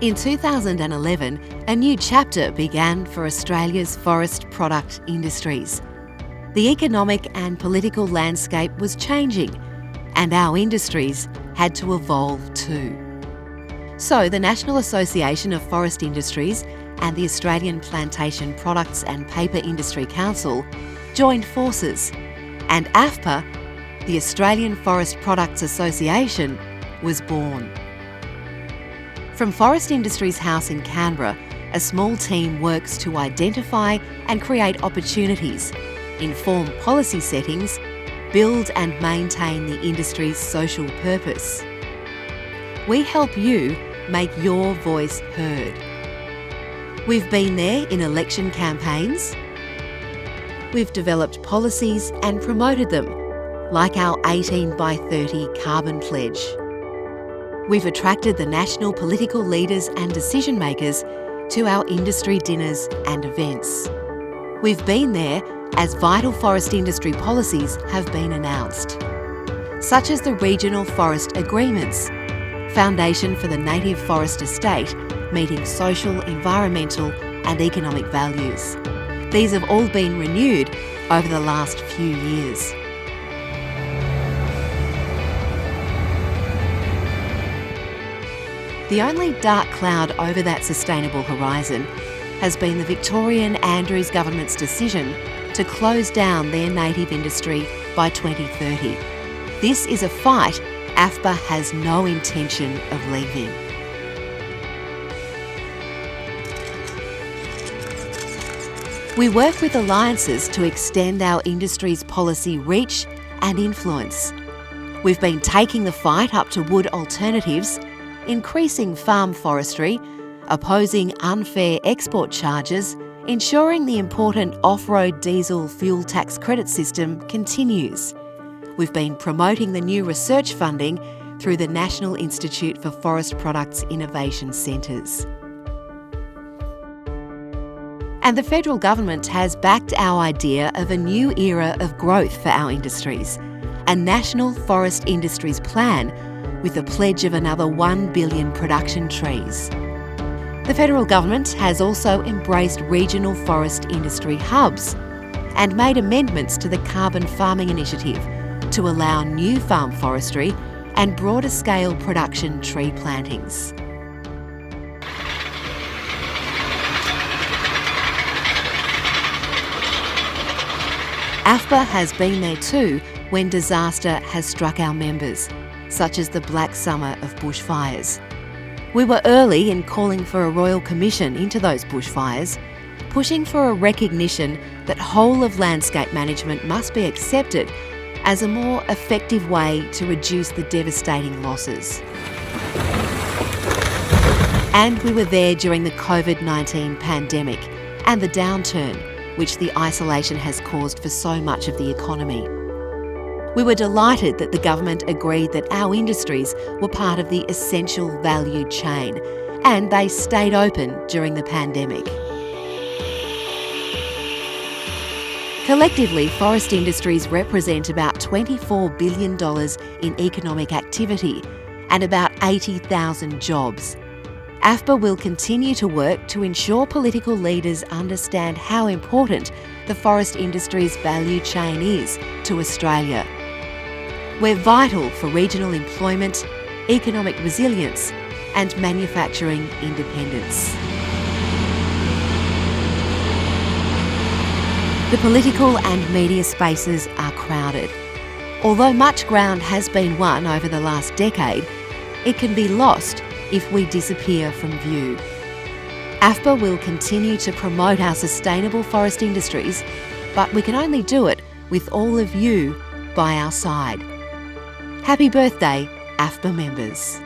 In 2011, a new chapter began for Australia's forest product industries. The economic and political landscape was changing, and our industries had to evolve too. So the National Association of Forest Industries and the Australian Plantation Products and Paper Industry Council joined forces, and AFPA, the Australian Forest Products Association, was born. From Forest Industries House in Canberra, a small team works to identify and create opportunities, inform policy settings, build and maintain the industry's social purpose. We help you make your voice heard. We've been there in election campaigns. We've developed policies and promoted them, like our 18 by 30 carbon pledge. We've attracted the national political leaders and decision makers to our industry dinners and events. We've been there as vital forest industry policies have been announced, such as the Regional Forest Agreements, Foundation for the Native Forest Estate, meeting social, environmental and economic values. These have all been renewed over the last few years. The only dark cloud over that sustainable horizon has been the Victorian Andrews government's decision to close down their native industry by 2030. This is a fight AFPA has no intention of leaving. We work with alliances to extend our industry's policy reach and influence. We've been taking the fight up to wood alternatives, increasing farm forestry, opposing unfair export charges, ensuring the important off-road diesel fuel tax credit system continues. We've been promoting the new research funding through the National Institute for Forest Products Innovation Centres. And the federal government has backed our idea of a new era of growth for our industries, a National Forest Industries Plan with a pledge of another 1 billion production trees. The federal government has also embraced regional forest industry hubs and made amendments to the Carbon Farming Initiative to allow new farm forestry and broader scale production tree plantings. AFPA has been there too when disaster has struck our members, such as the Black Summer of bushfires. We were early in calling for a royal commission into those bushfires, pushing for a recognition that whole of landscape management must be accepted as a more effective way to reduce the devastating losses. And we were there during the COVID-19 pandemic and the downturn which the isolation has caused for so much of the economy. We were delighted that the government agreed that our industries were part of the essential value chain, and they stayed open during the pandemic. Collectively, forest industries represent about $24 billion in economic activity and about 80,000 jobs. AFPA will continue to work to ensure political leaders understand how important the forest industry's value chain is to Australia. We're vital for regional employment, economic resilience and manufacturing independence. The political and media spaces are crowded. Although much ground has been won over the last decade, it can be lost if we disappear from view. AFPA will continue to promote our sustainable forest industries, but we can only do it with all of you by our side. Happy birthday, AFPA members.